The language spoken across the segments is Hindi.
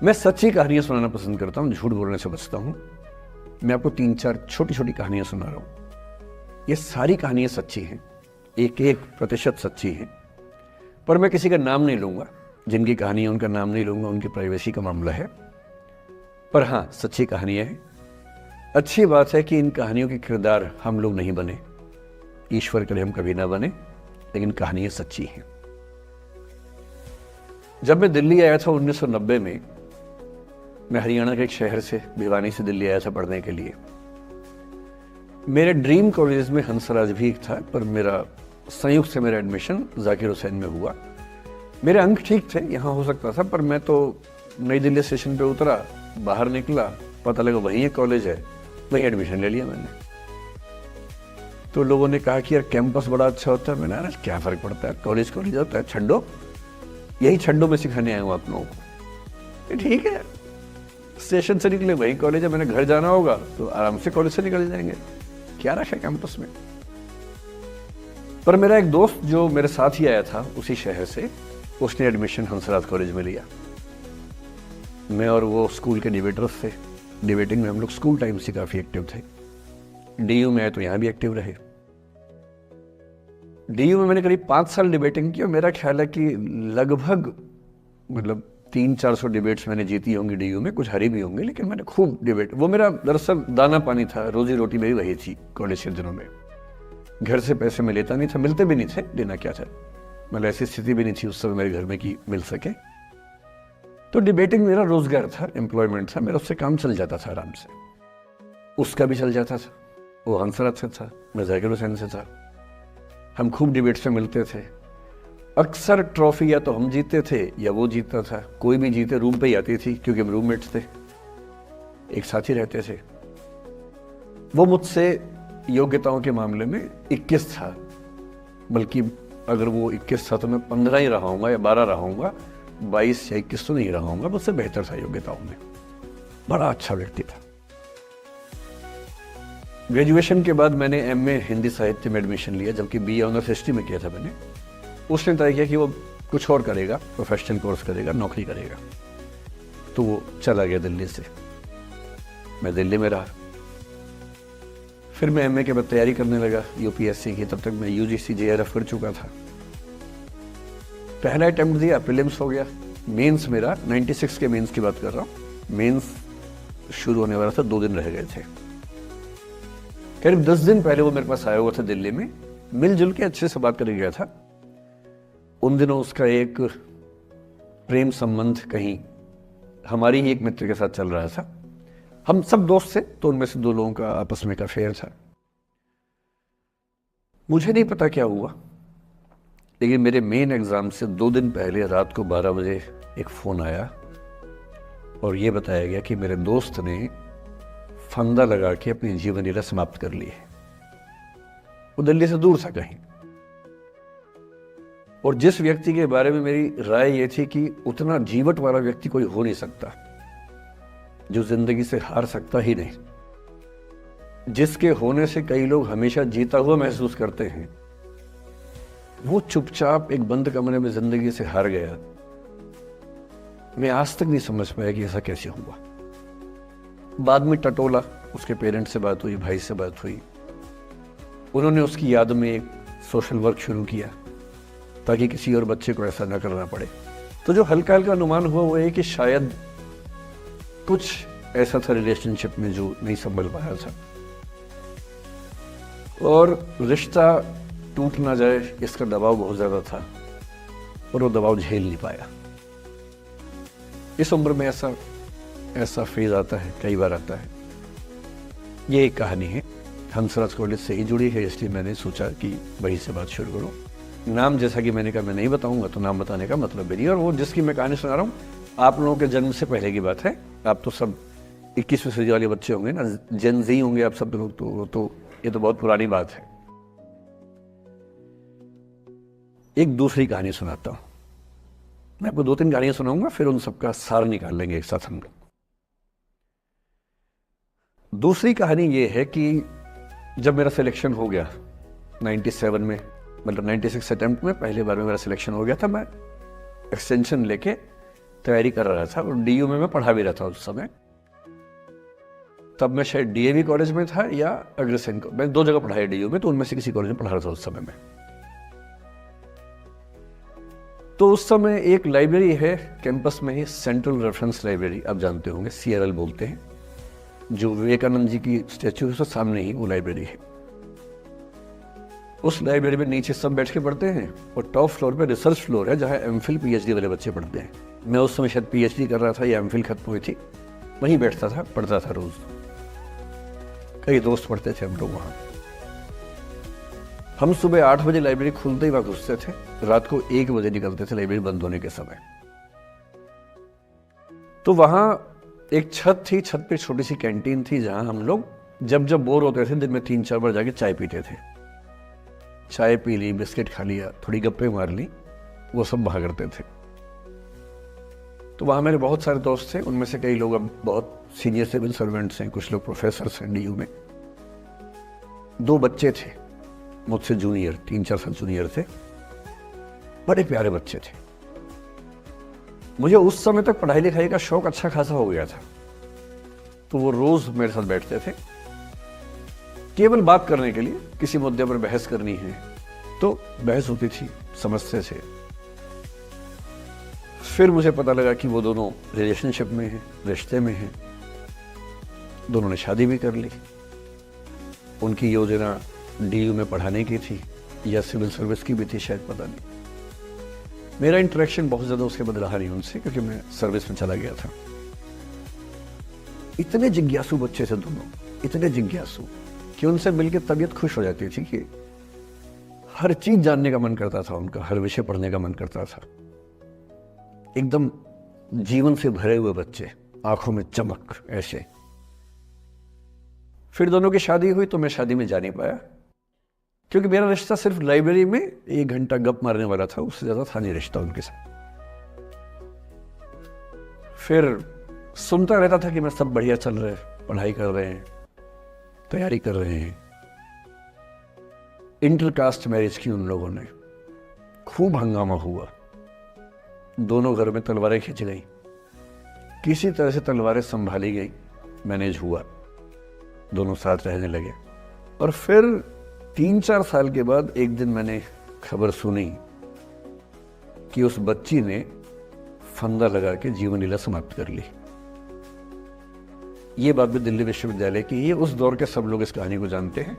मैं सच्ची कहानियां सुनाना पसंद करता हूँ, झूठ बोलने से बचता हूँ। मैं आपको 3-4 छोटी छोटी कहानियां सुना रहा हूँ। ये सारी कहानियां सच्ची हैं, 1-1% सच्ची हैं, पर मैं किसी का नाम नहीं लूँगा। जिनकी कहानी है उनका नाम नहीं लूँगा, उनकी प्राइवेसी का मामला है। पर हाँ, सच्ची कहानियाँ हैं। अच्छी बात है कि इन कहानियों के किरदार हम लोग नहीं बने, ईश्वर करे हम कभी ना बने, लेकिन कहानियाँ सच्ची हैं। जब मैं दिल्ली आया था 1990 में, मैं हरियाणा के एक शहर से, भिवानी से दिल्ली आया था पढ़ने के लिए। मेरे ड्रीम कॉलेज में हंसराज भी था, पर मेरा संयुक्त से मेरा एडमिशन जाकिर हुसैन में हुआ। मेरे अंक ठीक थे, यहाँ हो सकता था, पर मैं तो नई दिल्ली स्टेशन पे उतरा, बाहर निकला, पता लगा वहीं एक कॉलेज है, वहीं एडमिशन ले लिया मैंने। तो लोगों ने कहा कि यार कैंपस बड़ा अच्छा होता है। मैंने कहा क्या फ़र्क पड़ता है, कॉलेज कॉलेज होता है, छड्डो, यही छड्डो में सिखाने आया हूँ आप लोगों को। ठीक है, स्टेशन से निकले वही कॉलेज है, मैंने घर जाना होगा तो आराम से कॉलेज से निकल जाएंगे, क्या रखा है कैंपस में। पर मेरा एक दोस्त जो मेरे साथ ही आया था उसी शहर से, उसने एडमिशन हंसराज कॉलेज में लिया। मैं और वो स्कूल के डिबेटर्स थे, डिबेटिंग में हम लोग स्कूल टाइम से काफ़ी एक्टिव थे। डीयू में आए तो यहाँ भी एक्टिव रहे। डीयू में मैंने करीब 5 साल डिबेटिंग की और मेरा ख्याल है कि लगभग 300-400 डिबेट्स मैंने जीती होंगी डीयू में, कुछ हारी भी होंगी, लेकिन मैंने खूब डिबेट, वो मेरा दरअसल दाना पानी था, रोजी रोटी मेरी वही थी कॉलेज के दिनों में। घर से पैसे मैं लेता नहीं था, मिलते भी नहीं थे, देना क्या था, मतलब ऐसी स्थिति भी नहीं थी उस समय मेरे घर में कि मिल सके। तो डिबेटिंग मेरा रोजगार था, एम्प्लॉयमेंट था, मेरा उससे काम चल जाता था आराम से। उसका भी चल जाता था, वो हंसराज से था, मैं जाकिर हुसैन से था। हम खूब डिबेट्स में मिलते थे। अक्सर ट्रॉफी या तो हम जीतते थे या वो जीतता था, कोई भी जीते रूम पे ही आती थी, क्योंकि हम रूममेट्स थे, एक साथ ही रहते थे। वो मुझसे योग्यताओं के मामले में 21 था, बल्कि अगर वो 21 था तो मैं 15 ही रहा हूँगा या 12 रहा हूँगा, 22 या 21 तो नहीं रहा हूँगा, मुझसे बेहतर था योग्यताओं में। बड़ा अच्छा व्यक्ति था। ग्रेजुएशन के बाद मैंने एमए हिंदी साहित्य में एडमिशन लिया, जबकि बीए ऑनर्स हिस्ट्री में किया था मैंने। उसने तय किया कि वो कुछ और करेगा, प्रोफेशनल कोर्स करेगा, नौकरी करेगा, तो वो चला गया दिल्ली से। मैं दिल्ली में रहा। फिर मैं एमए के बाद तैयारी करने लगा यूपीएससी की। तब तक मैं यूजीसी जेआरएफ कर चुका था। पहला अटेम्प्ट दिया, प्रीलिम्स हो गया। मेंस मेरा 96 के मेंस की बात कर रहा हूँ, मेंस शुरू होने वाला था, 2 दिन रह गए थे। करीब 10 दिन पहले वो मेरे पास आया हुआ था दिल्ली में, मिलजुल के अच्छे से बात करके गया था। उन दिनों उसका एक प्रेम संबंध कहीं हमारी ही एक मित्र के साथ चल रहा था। हम सब दोस्त थे, तो उनमें से 2 लोगों का आपस में एक अफेयर था। मुझे नहीं पता क्या हुआ, लेकिन मेरे मेन एग्जाम से 2 दिन पहले रात को 12 बजे एक फ़ोन आया और ये बताया गया कि मेरे दोस्त ने फंदा लगा के अपनी जीवन लीला समाप्त कर ली है। वो दिल्ली से दूर था कहीं, और जिस व्यक्ति के बारे में मेरी राय ये थी कि उतना जीवट वाला व्यक्ति कोई हो नहीं सकता, जो जिंदगी से हार सकता ही नहीं, जिसके होने से कई लोग हमेशा जीता हुआ महसूस करते हैं, वो चुपचाप एक बंद कमरे में जिंदगी से हार गया। मैं आज तक नहीं समझ पाया कि ऐसा कैसे हुआ। बाद में टटोला, उसके पेरेंट्स से बात हुई, भाई से बात हुई, उन्होंने उसकी याद में एक सोशल वर्क शुरू किया ताकि किसी और बच्चे को ऐसा न करना पड़े। तो जो हल्का हल्का अनुमान हुआ वो है कि शायद कुछ ऐसा था रिलेशनशिप में जो नहीं संभल पाया था, और रिश्ता टूट ना जाए इसका दबाव बहुत ज़्यादा था, और वो दबाव झेल नहीं पाया। इस उम्र में ऐसा फेज आता है, कई बार आता है। ये एक कहानी है, हंसराज कॉलेज से ही जुड़ी है, इसलिए मैंने सोचा कि वहीं से बात शुरू करूँ। नाम जैसा कि मैंने कहा मैं नहीं बताऊंगा, तो नाम बताने का मतलब भी नहीं। और वो जिसकी मैं कहानी सुना रहा हूँ, आप लोगों के जन्म से पहले की बात है। आप तो सब 21वीं सदी वाले बच्चे होंगे ना, जेन ज़ी होंगे आप सब लोग, तो ये तो बहुत पुरानी बात है। एक दूसरी कहानी सुनाता हूँ। मैं आपको 2-3 कहानियां सुनाऊंगा, फिर उन सबका सार निकाल लेंगे एक साथ हम लोग। दूसरी कहानी ये है कि जब मेरा सिलेक्शन हो गया 97 में, मतलब 96 अटेम्प्ट में पहली बार में मेरा सिलेक्शन हो गया था, मैं एक्सटेंशन लेके तैयारी कर रहा था और डीयू में मैं पढ़ा भी रहा था उस समय। तब मैं शायद डीएवी कॉलेज में था या अग्रसेन को, मैं 2 जगह पढ़ा है डीयू में, तो उनमें से किसी कॉलेज में पढ़ा रहा था उस समय में। तो उस समय एक लाइब्रेरी है कैंपस में ही, सेंट्रल रेफरेंस लाइब्रेरी, आप जानते होंगे, CRL बोलते हैं, जो विवेकानंद जी की स्टैच्यू है उसके सामने ही वो लाइब्रेरी है। उस लाइब्रेरी में नीचे सब बैठ के पढ़ते हैं और टॉप फ्लोर पे रिसर्च फ्लोर है जहाँ MPhil PhD वाले बच्चे पढ़ते हैं। मैं उस समय शायद PhD कर रहा था या MPhil खत्म हुई थी, वहीं बैठता था, पढ़ता था रोज। कई दोस्त पढ़ते थे हम लोग वहाँ। हम सुबह 8 बजे लाइब्रेरी खुलते ही वहाँ घुसते थे, रात को 1 बजे निकलते थे लाइब्रेरी बंद होने के समय। तो वहाँ एक छत थी, छत पे छोटी सी कैंटीन थी जहाँ हम लोग जब बोर होते थे दिन में 3-4 बार जाके चाय पीते थे। चाय पी ली, बिस्किट खा लिया, थोड़ी गप्पे मार ली, वो सब वहाँ करते थे। तो वहाँ मेरे बहुत सारे दोस्त थे, उनमें से कई लोग अब बहुत सीनियर सिविल सर्वेंट्स हैं, कुछ लोग प्रोफेसर हैं डीयू में। 2 बच्चे थे मुझसे जूनियर, 3-4 साल जूनियर थे, बड़े प्यारे बच्चे थे। मुझे उस समय तक पढ़ाई लिखाई का शौक अच्छा खासा हो गया था, तो वो रोज मेरे साथ बैठते थे केवल बात करने के लिए। किसी मुद्दे पर बहस करनी है तो बहस होती थी, समझते थे। फिर मुझे पता लगा कि वो दोनों रिलेशनशिप में हैं, रिश्ते में हैं, दोनों ने शादी भी कर ली। उनकी योजना डीयू में पढ़ाने की थी या सिविल सर्विस की भी थी, शायद पता नहीं। मेरा इंटरेक्शन बहुत ज़्यादा उसके बाद रहा नहीं उनसे, क्योंकि मैं सर्विस में चला गया था। इतने जिज्ञासु बच्चे थे दोनों, इतने जिज्ञासु कि उनसे मिलकर तबीयत खुश हो जाती थी कि हर चीज जानने का मन करता था उनका, हर विषय पढ़ने का मन करता था। एकदम जीवन से भरे हुए बच्चे, आंखों में चमक ऐसे। फिर दोनों की शादी हुई तो मैं शादी में जा नहीं पाया, क्योंकि मेरा रिश्ता सिर्फ लाइब्रेरी में 1 घंटा गप मारने वाला था, उससे ज्यादा था नहीं रिश्ता उनके साथ। फिर सुनता रहता था कि मैं सब बढ़िया चल रहे, पढ़ाई कर रहे हैं, तैयारी कर रहे हैं। इंटरकास्ट मैरिज की उन लोगों ने, खूब हंगामा हुआ, दोनों घर में तलवारें खिंच गई, किसी तरह से तलवारें संभाली गई, मैनेज हुआ, दोनों साथ रहने लगे। और फिर 3-4 साल के बाद एक दिन मैंने खबर सुनी कि उस बच्ची ने फंदा लगा के जीवन लीला समाप्त कर ली। ये बात भी दिल्ली विश्वविद्यालय की, ये उस दौर के सब लोग इस कहानी को जानते हैं।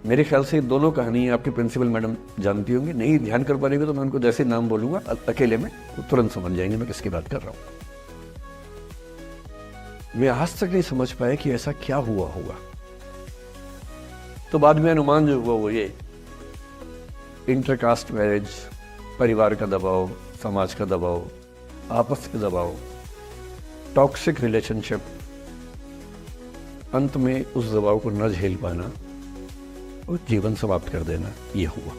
मेरे ख्याल से दोनों कहानी आपकी प्रिंसिपल मैडम जानती होंगी, नहीं ध्यान कर पा रही तो मैं उनको जैसे नाम बोलूंगा अकेले में वो तुरंत समझ जाएंगे मैं किसकी बात कर रहा हूं। वे आज तक नहीं समझ पाए कि ऐसा क्या हुआ होगा। तो बाद में अनुमान जो हुआ वो ये, इंटरकास्ट मैरिज, परिवार का दबाव, समाज का दबाव, आपस के दबाव, टॉक्सिक रिलेशनशिप, अंत में उस दबाव को न झेल पाना और जीवन समाप्त कर देना, ये हुआ।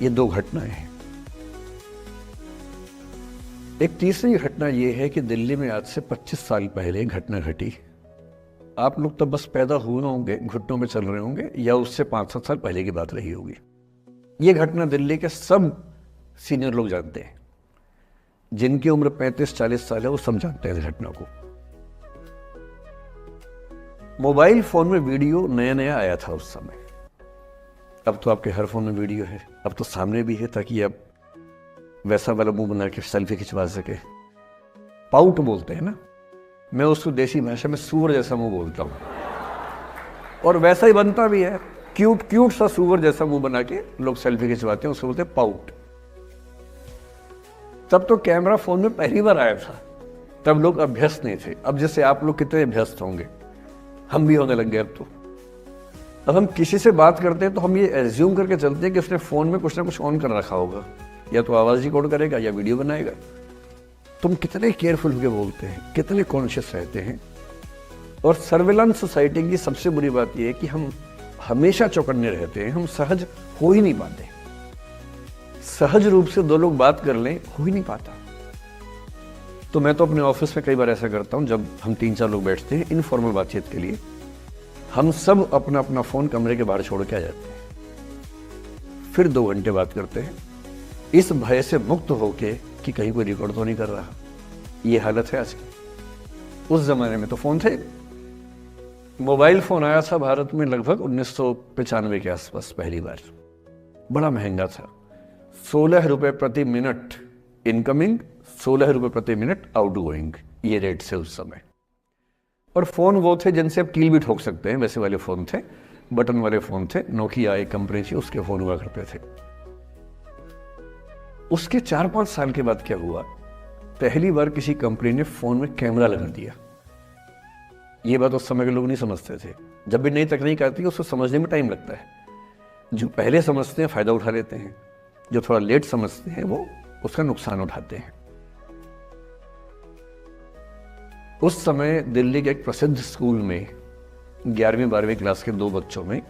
ये 2 घटनाएं हैं। एक तीसरी घटना ये है कि दिल्ली में आज से 25 साल पहले घटना घटी। आप लोग तो बस पैदा हुए होंगे, घुटनों में चल रहे होंगे, या उससे 5-7 साल पहले की बात रही होगी। ये घटना दिल्ली के सब सीनियर लोग जानते हैं, जिनकी उम्र 35-40 साल है वो सब जानते हैं इस घटना को। मोबाइल फोन में वीडियो नया नया आया था उस समय। अब तो आपके हर फोन में वीडियो है, अब तो सामने भी है, ताकि आप वैसा वाला मुंह बना के सेल्फी खिंचवा सके। पाउट बोलते हैं ना, मैं उसको देसी भाषा में सूअर जैसा मुंह बोलता हूँ, और वैसा ही बनता भी है, क्यूट सा सूअर जैसा मुंह बना के लोग सेल्फी खिंचवाते हैं, उसको बोलते हैं पाउट। तब तो कैमरा फोन में पहली बार आया था, तब लोग अभ्यस्त नहीं थे। अब जैसे आप लोग कितने अभ्यस्त होंगे, हम भी होने लग गए। अब हम किसी से बात करते हैं तो हम ये एज्यूम करके चलते हैं कि उसने फोन में कुछ ना कुछ ऑन कर रखा होगा, या तो आवाज रिकॉर्ड करेगा या वीडियो बनाएगा। तुम कितने केयरफुल होकर बोलते हैं, कितने कॉन्शियस रहते हैं। और सर्विलांस सोसाइटी की सबसे बुरी बात यह है कि हम हमेशा चौकन्ने रहते हैं, हम सहज हो ही नहीं पाते। सहज रूप से 2 लोग बात कर लें, हो ही नहीं पाता। तो मैं तो अपने ऑफिस में कई बार ऐसा करता हूं, जब हम 3-4 लोग बैठते हैं इनफॉर्मल बातचीत के लिए, हम सब अपना अपना फोन कमरे के बाहर छोड़ के आ जाते हैं, फिर 2 घंटे बात करते हैं, इस भय से मुक्त होके कि कहीं कोई रिकॉर्ड तो नहीं कर रहा। ये हालत है आज की। उस जमाने में तो फोन थे। मोबाइल फोन आया था भारत में लगभग 1995 के आसपास पहली बार। बड़ा महंगा था, 16 रुपए प्रति मिनट इनकमिंग, 16 रुपए प्रति मिनट आउटगोइंग, ये रेट से उस समय। और फोन वो थे जिनसे आप कील भी ठोक सकते हैं, वैसे वाले फोन थे, बटन वाले फोन थे। नोकिया एक कंपनी थी, उसके फोन हुआ करते थे। उसके 4-5 साल के बाद क्या हुआ, पहली बार किसी कंपनी ने फोन में कैमरा लगा दिया। ये बात उस समय के लोग नहीं समझते थे। जब भी नई तकनीक आती है उसको समझने में टाइम लगता है। जो पहले समझते हैं फायदा उठा लेते हैं, जो थोड़ा लेट समझते हैं वो उसका नुकसान उठाते हैं। उस समय दिल्ली के एक प्रसिद्ध स्कूल में 11वीं-12वीं क्लास के 2 बच्चों में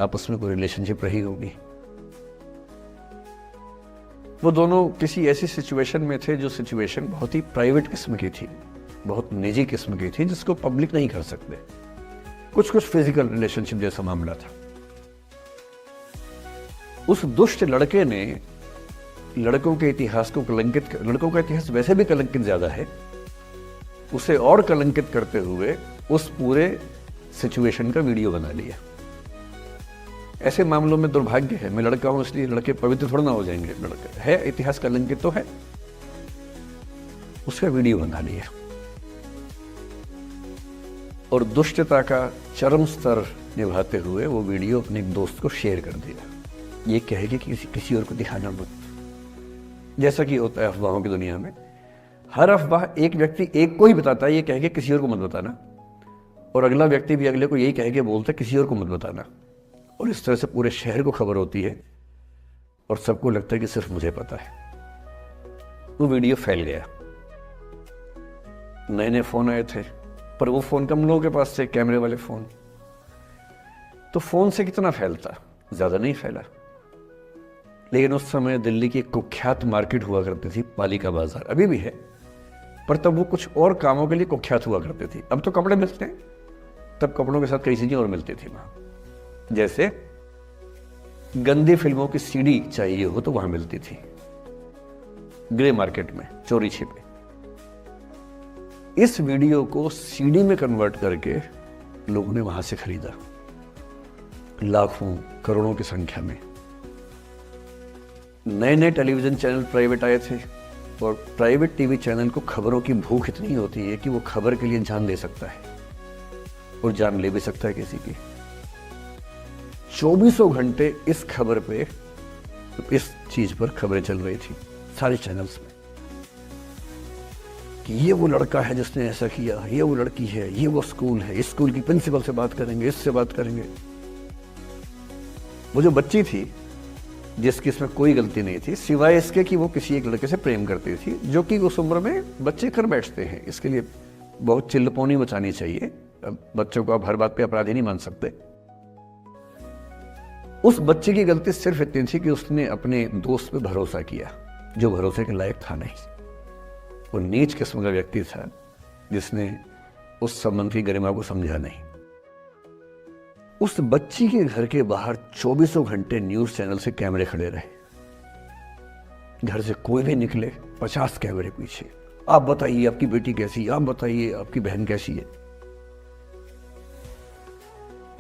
आपस में कोई रिलेशनशिप रही होगी। वो दोनों किसी ऐसी सिचुएशन में थे जो सिचुएशन बहुत ही प्राइवेट किस्म की थी, बहुत निजी किस्म की थी, जिसको पब्लिक नहीं कर सकते। कुछ फिजिकल रिलेशनशिप जैसा मामला था। उस दुष्ट लड़के ने लड़कों के इतिहास को कलंकित, लड़कों का इतिहास वैसे भी कलंकित ज्यादा है, उसे और कलंकित करते हुए उस पूरे सिचुएशन का वीडियो बना लिया। ऐसे मामलों में दुर्भाग्य है, मैं लड़का हूं इसलिए लड़के पवित्र थोड़ा ना हो जाएंगे। लड़का है, इतिहास कलंकित तो है, उसका वीडियो बना लिया और दुष्टता का चरम स्तर निभाते हुए वो वीडियो अपने एक दोस्त को शेयर कर दिया। ये कहे कि किसी और को दिखाना मत। जैसा कि होता है अफवाहों की दुनिया में, हर अफवाह एक व्यक्ति एक को ही बताता है, ये कहे कि किसी और को मत बताना, और अगला व्यक्ति भी अगले को यही कहे कि बोलता है किसी और को मत बताना। और इस तरह से पूरे शहर को खबर होती है और सबको लगता है कि सिर्फ मुझे पता है। वो वीडियो फैल गया। नए नए फोन आए थे, पर वो फोन कम लोगों के पास थे, कैमरे वाले फोन। तो फोन से कितना फैलता, ज्यादा नहीं फैला। लेकिन उस समय दिल्ली की एक कुख्यात मार्केट हुआ करती थी, पालिका बाजार, अभी भी है, पर तब वो कुछ और कामों के लिए कुख्यात हुआ करती थी। अब तो कपड़े मिलते हैं, तब कपड़ों के साथ कई चीजें और मिलती थी वहां। जैसे गंदी फिल्मों की सीडी चाहिए हो तो वहां मिलती थी, ग्रे मार्केट में, चोरी छिपे। इस वीडियो को सीडी में कन्वर्ट करके लोगों ने वहां से खरीदा, लाखों करोड़ों की संख्या में। नए नए टेलीविजन चैनल प्राइवेट आए थे, और प्राइवेट टीवी चैनल को खबरों की भूख इतनी होती है कि वो खबर के लिए जान दे सकता है और जान ले भी सकता है किसी की। 24 घंटे इस खबर पे, इस चीज पर खबरें चल रही थी सारे चैनल्स में कि ये वो लड़का है जिसने ऐसा किया, ये वो लड़की है, ये वो स्कूल है, इस स्कूल की प्रिंसिपल से बात करेंगे, इससे बात करेंगे। वो जो बच्ची थी जिसकी इसमें कोई गलती नहीं थी, सिवाय इसके कि वो किसी एक लड़के से प्रेम करती थी, जो कि उस उम्र में बच्चे कर बैठते हैं। इसके लिए बहुत चिल्लपौनी मचानी चाहिए। बच्चों को आप हर बात पे अपराधी नहीं मान सकते। उस बच्चे की गलती सिर्फ इतनी थी कि उसने अपने दोस्त पे भरोसा किया, जो भरोसे के लायक था नहीं। वो नीच किस्म का व्यक्ति था जिसने उस संबंध की गरिमा को समझा नहीं। उस बच्ची के घर के बाहर 24 घंटे न्यूज चैनल से कैमरे खड़े रहे। घर से कोई भी निकले 50 कैमरे पीछे। आप बताइए आपकी बेटी कैसी है, आप बताइए आपकी बहन कैसी है।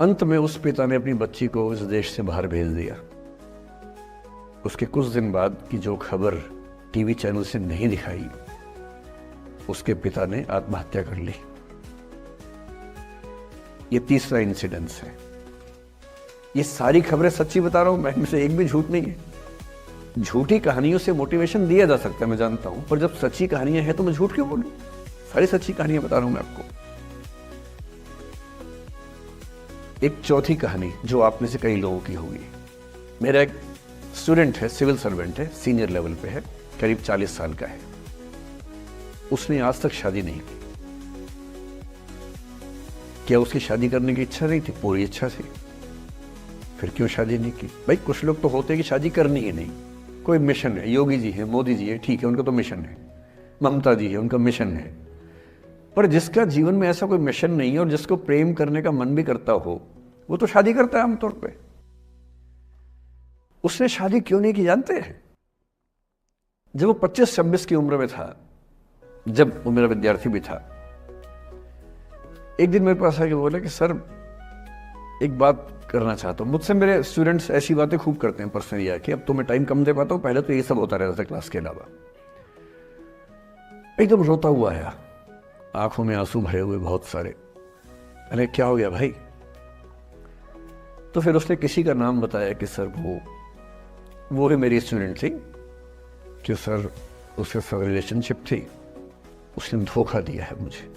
अंत में उस पिता ने अपनी बच्ची को इस देश से बाहर भेज दिया। उसके कुछ दिन बाद की जो खबर टीवी चैनल से नहीं दिखाई, उसके पिता ने आत्महत्या कर ली। ये तीसरा इंसिडेंस है। ये सारी खबरें सच्ची बता रहा हूं मैं, इनमें से एक भी झूठ नहीं है। झूठी कहानियों से मोटिवेशन दिया जा सकता है, मैं जानता हूं, पर जब सच्ची कहानियां हैं तो मैं झूठ क्यों बोलूं? सारी सच्ची कहानियां बता रहा हूं मैं आपको। एक चौथी कहानी जो आप में से कई लोगों की होगी। मेरा एक स्टूडेंट है, सिविल सर्वेंट है, सीनियर लेवल पे है, करीब 40 साल का है। उसने आज तक शादी नहीं की। क्या उसकी शादी करने की इच्छा नहीं थी? पूरी इच्छा थी। फिर क्यों शादी नहीं की? भाई कुछ लोग तो होते हैं कि शादी करनी ही नहीं, कोई मिशन है। योगी जी है, मोदी जी है, ठीक है, उनका तो मिशन है। ममता जी है, उनका मिशन है। पर जिसका जीवन में ऐसा कोई मिशन नहीं है और जिसको प्रेम करने का मन भी करता हो, वो तो शादी करता है आमतौर पे। उसने शादी क्यों नहीं की जानते हैं? जब वो 25-26 की उम्र में था, जब वो मेरा विद्यार्थी भी था, एक दिन मेरे पास आके बोला कि सर एक बात करना चाहता हूँ। मुझसे मेरे स्टूडेंट्स ऐसी बातें खूब करते हैं पर्सनली आके, अब तो मैं टाइम कम दे पाता हूँ, पहले तो ये सब होता रहता था क्लास के अलावा। एकदम रोता हुआ आया, आंखों में आंसू भरे हुए बहुत सारे। अरे क्या हो गया भाई? तो फिर उसने किसी का नाम बताया कि सर वो ही मेरी स्टूडेंट थी कि सर उसके साथ रिलेशनशिप थी, उसने धोखा दिया है मुझे।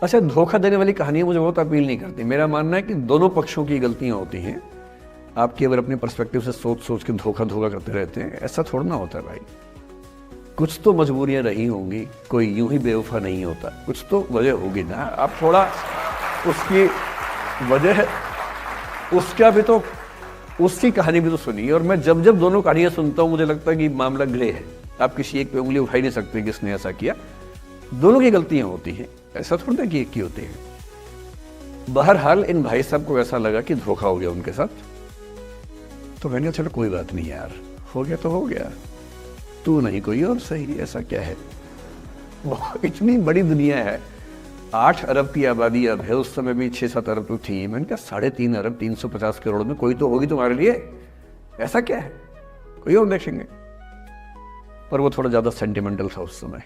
अच्छा, धोखा देने वाली कहानियां मुझे बहुत अपील नहीं करती। मेरा मानना है कि दोनों पक्षों की गलतियां होती हैं। आप केवल अपने पर्सपेक्टिव से सोच सोच के धोखा करते रहते हैं, ऐसा थोड़ा ना होता है भाई। कुछ तो मजबूरियां रही होंगी, कोई यूं ही बेवफा नहीं होता, कुछ तो वजह होगी ना। आप थोड़ा उसकी वजह, उसका भी तो, उसकी कहानी भी तो सुनिए। और मैं जब जब दोनों कहानियां सुनता हूं मुझे लगता है कि मामला ग्रे है। आप किसी एक पे उंगली उठा ही नहीं सकते किसने ऐसा किया। दोनों की गलतियां होती हैं, ऐसा थोड़ा ना कि एक की होती है। बहरहाल इन भाई साहब को ऐसा लगा कि धोखा हो गया उनके साथ, तो मैंने कहा चलो कोई बात नहीं यार, हो गया तो हो गया, तू नहीं कोई और सही, ऐसा क्या है। इतनी बड़ी दुनिया है, 8 अरब की आबादी अब है, उस समय भी 6-7 अरब तो थी। मैंने कहा 3.5 अरब 350 करोड़ में कोई तो होगी तुम्हारे लिए, ऐसा क्या है, कोई और देखेंगे। पर वो थोड़ा ज्यादा सेंटिमेंटल था उस समय।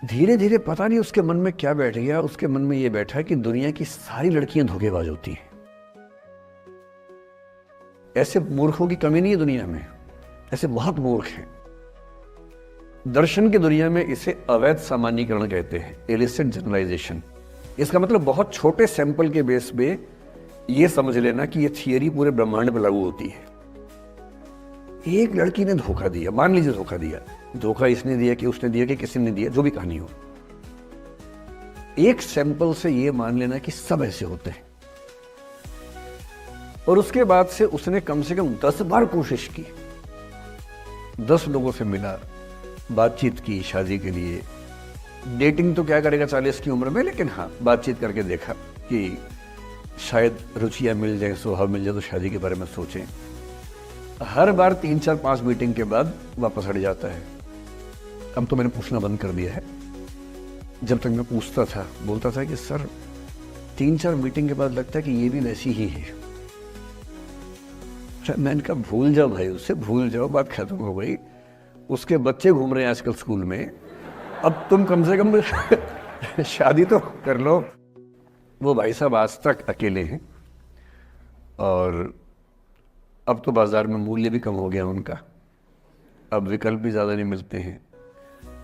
धीरे धीरे पता नहीं उसके मन में क्या बैठ गया, उसके मन में ये बैठा कि दुनिया की सारी लड़कियां धोखेबाज होती हैं। ऐसे मूर्खों की कमी नहीं है दुनिया में, ऐसे बहुत मूर्ख हैं। दर्शन की दुनिया में इसे अवैध सामान्यीकरण कहते हैं, इलिसिट जनरलाइजेशन। इसका मतलब बहुत छोटे सैंपल के बेस पे ये समझ लेना कि ये थियरी पूरे ब्रह्मांड पे लागू होती है। एक लड़की ने धोखा दिया, मान लीजिए धोखा दिया, धोखा इसने दिया कि उसने दिया कि किसी ने दिया, जो भी कहानी हो, एक सैंपल से ये मान लेना कि सब ऐसे होते हैं। और उसके बाद से उसने कम से कम 10 बार कोशिश की, 10 लोगों से मिला, बातचीत की शादी के लिए। डेटिंग तो क्या करेगा 40 की उम्र में, लेकिन हाँ बातचीत करके देखा कि शायद रुचियां मिल जाए, स्वभाव मिल जाए तो शादी के बारे में सोचें। हर बार 3-4-5 मीटिंग के बाद वापस हट जाता है। अब तो मैंने पूछना बंद कर दिया है। जब तक मैं पूछता था, बोलता था कि सर 3-4 मीटिंग के बाद लगता है कि ये भी वैसी ही है। मैंने कहा भूल जाओ भाई, उससे भूल जाओ, बात खत्म हो गई। उसके बच्चे घूम रहे हैं आजकल स्कूल में, अब तुम कम से कम शादी तो कर लो। वो भाई साहब आज तक अकेले हैं और अब तो बाजार में मूल्य भी कम हो गया उनका, अब विकल्प भी ज़्यादा नहीं मिलते हैं।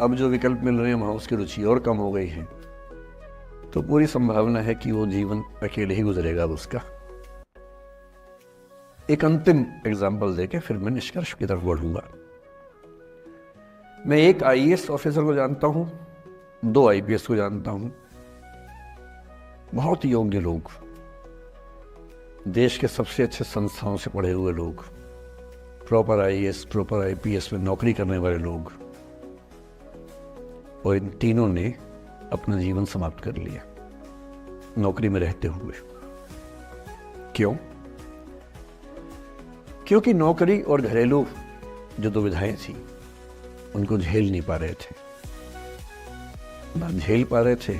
अब जो विकल्प मिल रहे हैं वहाँ उसकी रुचि और कम हो गई है। तो पूरी संभावना है कि वो जीवन अकेले ही गुजरेगा अब उसका। एक अंतिम एग्जाम्पल देके फिर मैं निष्कर्ष की तरफ बढ़ूंगा। मैं एक आईएएस ऑफिसर को जानता हूं, 2 आईपीएस को जानता हूं, बहुत योग्य लोग, देश के सबसे अच्छे संस्थाओं से पढ़े हुए लोग, प्रॉपर आईएएस प्रॉपर आईपीएस में नौकरी करने वाले लोग, और इन तीनों ने अपना जीवन समाप्त कर लिया नौकरी में रहते हुए। क्यों? क्योंकि नौकरी और घरेलू जो दुविधाएं थी उनको झेल नहीं पा रहे थे, ना झेल पा रहे थे,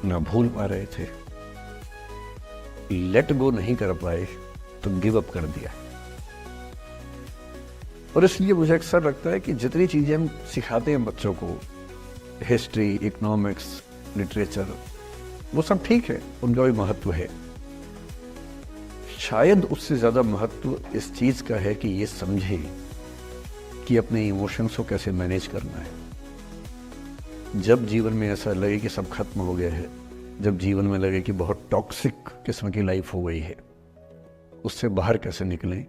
ना भूल पा रहे थे, लेट गो नहीं कर पाए तो गिव अप कर दिया। और इसलिए मुझे अक्सर लगता है कि जितनी चीजें हम सिखाते हैं बच्चों को, हिस्ट्री, इकोनॉमिक्स, लिटरेचर, वो सब ठीक है, उनका भी महत्व है। शायद उससे ज्यादा महत्व इस चीज का है कि ये समझे कि अपने इमोशंस को कैसे मैनेज करना है। जब जीवन में ऐसा लगे कि सब खत्म हो गया है, जब जीवन में लगे कि बहुत टॉक्सिक किस्म की लाइफ हो गई है, उससे बाहर कैसे निकलें,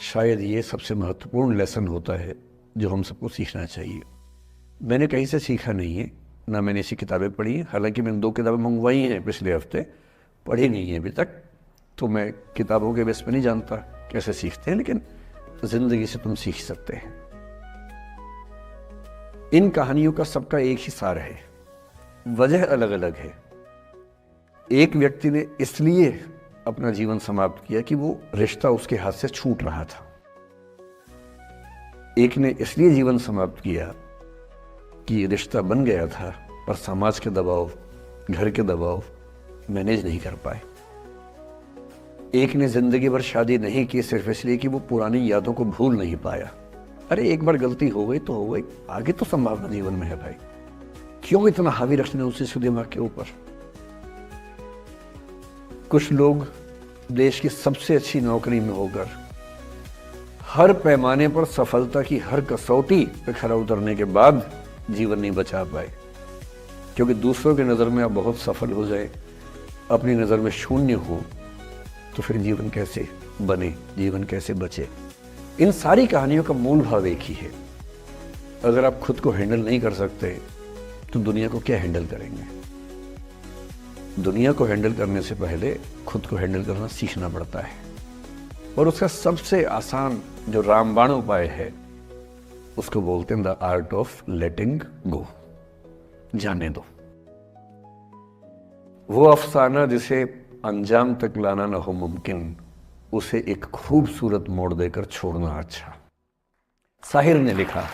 शायद ये सबसे महत्वपूर्ण लेसन होता है जो हम सबको सीखना चाहिए। मैंने कहीं से सीखा नहीं है, ना मैंने ऐसी किताबें पढ़ी हैं। हालांकि मैंने 2 किताबें मंगवाई हैं पिछले हफ्ते, पढ़ी नहीं है अभी तक, तो मैं किताबों के बेस पे नहीं जानता कैसे सीखते हैं, लेकिन जिंदगी से तुम सीख सकते हैं। इन कहानियों का सबका एक ही सार है, वजह अलग अलग है। एक व्यक्ति ने इसलिए अपना जीवन समाप्त किया कि वो रिश्ता उसके हाथ से छूट रहा था। एक ने इसलिए जीवन समाप्त किया कि ये रिश्ता बन गया था पर समाज के दबाव, घर के दबाव मैनेज नहीं कर पाए। एक ने जिंदगी भर शादी नहीं की सिर्फ इसलिए कि वो पुरानी यादों को भूल नहीं पाया। अरे एक बार गलती हो गई तो हो गई, आगे तो संभावना जीवन में है भाई, क्यों इतना हावी रखने उस चीज को दिमाग के ऊपर। कुछ लोग देश की सबसे अच्छी नौकरी में होकर हर पैमाने पर सफलता की हर कसौटी पे खरा उतरने के बाद जीवन नहीं बचा पाए, क्योंकि दूसरों की नज़र में आप बहुत सफल हो जाए, अपनी नज़र में शून्य हो, तो फिर जीवन कैसे बने, जीवन कैसे बचे। इन सारी कहानियों का मूल भाव एक ही है, अगर आप खुद को हैंडल नहीं कर सकते तो दुनिया को क्या हैंडल करेंगे। दुनिया को हैंडल करने से पहले खुद को हैंडल करना सीखना पड़ता है, और उसका सबसे आसान जो रामबाण उपाय है उसको बोलते हैं द आर्ट ऑफ लेटिंग गो। जाने दो। वो अफसाना जिसे अंजाम तक लाना न हो मुमकिन, उसे एक खूबसूरत मोड़ देकर छोड़ना अच्छा। साहिर ने लिखा।